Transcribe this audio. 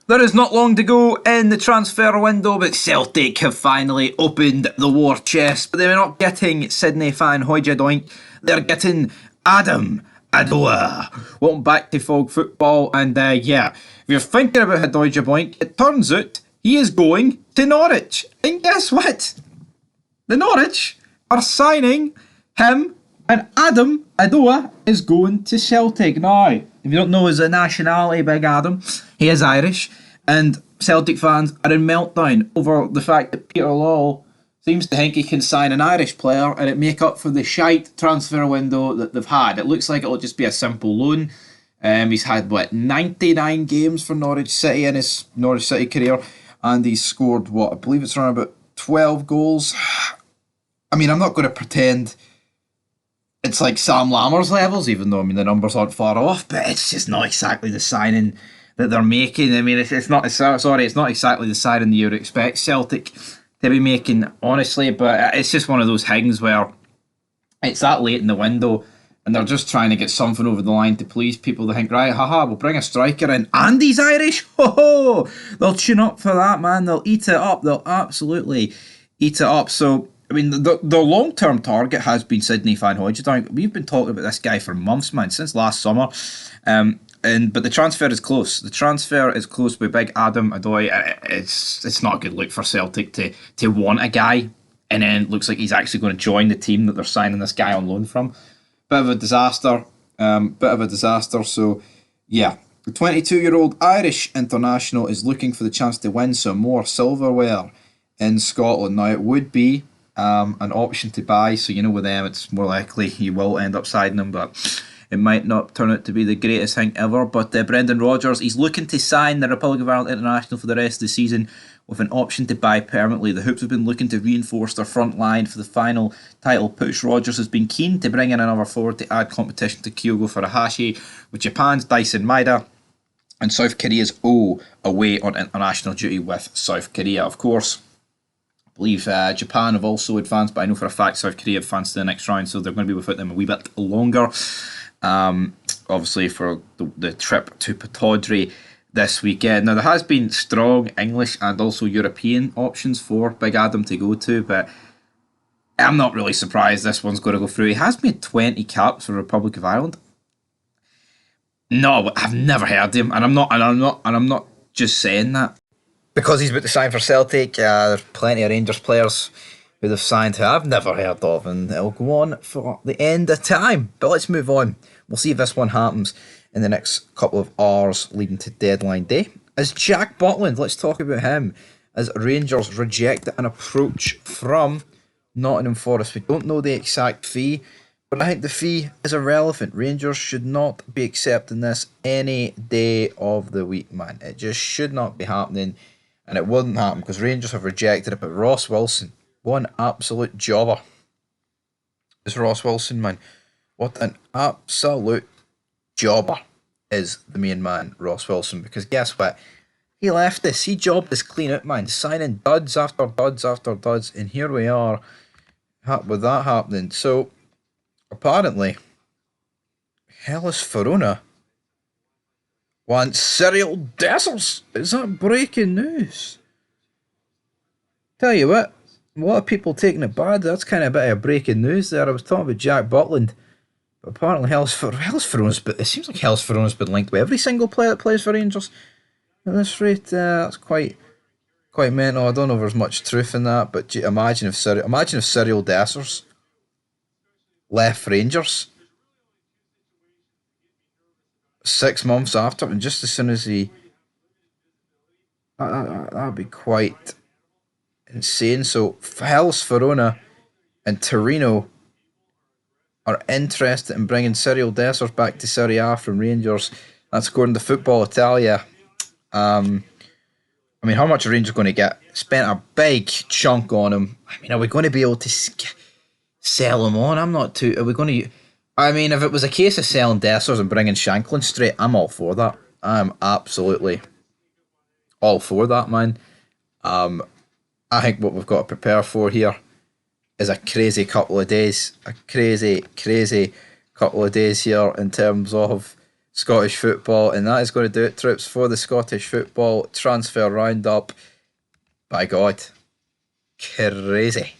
There is not long to go in the transfer window, but Celtic have finally opened the war chest. But they're not getting Sydney fan Hoyja-Doink, they're getting Adam Adoa. Welcome back to Fog Football, and if you're thinking about Hoyja-Doink, it turns out he is going to Norwich. And guess what? The Norwich are signing him, and Adam Adoa is going to Celtic. Now, if you don't know his nationality, Big Adam, he is Irish, and Celtic fans are in meltdown over the fact that Peter Lawwell seems to think he can sign an Irish player and it make up for the shite transfer window that they've had. It looks like it'll just be a simple loan. He's had, 99 games for Norwich City in his Norwich City career, and he's scored, I believe it's around about 12 goals. I mean, I'm not going to pretend it's like Sam Lammers levels, even though, the numbers aren't far off, but it's just not exactly the signing that they're making. It's not exactly the signing that you would expect Celtic to be making, honestly, but it's just one of those things where it's that late in the window and they're just trying to get something over the line to please people. They think, right, we'll bring a striker in and he's Irish. Ho! They'll tune up for that, man. They'll eat it up. They'll absolutely eat it up. So, the long-term target has been Sydney Van Hooijdonk. We've been talking about this guy for months, man, since last summer. But the transfer is close. The transfer is close with Big Adam Adoy. It's not a good look for Celtic to want a guy, and then it looks like he's actually going to join the team that they're signing this guy on loan from. Bit of a disaster. So, yeah. The 22-year-old Irish international is looking for the chance to win some more silverware in Scotland. Now, it would be an option to buy, so with them it's more likely you will end up signing them, but it might not turn out to be the greatest thing ever. But Brendan Rodgers, he's looking to sign the Republic of Ireland international for the rest of the season with an option to buy permanently. The Hoops have been looking to reinforce their front line for the final title push. Rodgers has been keen to bring in another forward to add competition to Kyogo Furuhashi, with Japan's Dyson Maeda and South Korea's away on international duty with South Korea. Of course, I believe Japan have also advanced, but I know for a fact South Korea advanced to the next round, so they're going to be without them a wee bit longer. Obviously for the trip to Pataudry this weekend. Now, there has been strong English and also European options for Big Adam to go to, but I'm not really surprised this one's going to go through. He has made 20 caps for the Republic of Ireland. No, I've never heard of him, and I'm not just saying that because he's about to sign for Celtic. There's plenty of Rangers players who they've signed who I've never heard of, and it'll go on for the end of time. But let's move on. We'll see if this one happens in the next couple of hours leading to deadline day. As Jack Butland, let's talk about him, as Rangers reject an approach from Nottingham Forest. We don't know the exact fee, but I think the fee is irrelevant. Rangers should not be accepting this any day of the week, man. It just should not be happening, and it wouldn't happen because Rangers have rejected it. But Ross Wilson, one absolute jobber is Ross Wilson, man. What an absolute jobber is the main man, Ross Wilson. Because guess what? He left this. He jobbed this clean out, man. Signing duds after duds after duds. And here we are with that happening. So, apparently, Hellas Verona wants Cyril Dessers. Is that breaking news? Tell you what, a lot of people taking it bad. That's kind of a bit of breaking news there. I was talking about Jack Butland, but apparently Hellas Verona's, but it seems like Hellas Verona's been linked with every single player that plays for Rangers at this rate. That's quite mental. I don't know if there's much truth in that, but imagine if Cyril Dessers left Rangers 6 months after, and just as soon as that'd be quite insane. So Hellas Verona and Torino are interested in bringing Cyril Dessers back to Serie A from Rangers. That's according to Football Italia. How much are Rangers going to get? Spent a big chunk on him. Are we going to be able to sell him on? I'm not too... Are we going to... if it was a case of selling Dessers and bringing Shanklin straight, I'm all for that. I'm absolutely all for that, man. I think what we've got to prepare for here is a crazy couple of days. A crazy couple of days here in terms of Scottish football, and that is going to do it, troops, for the Scottish football transfer roundup. By God, crazy.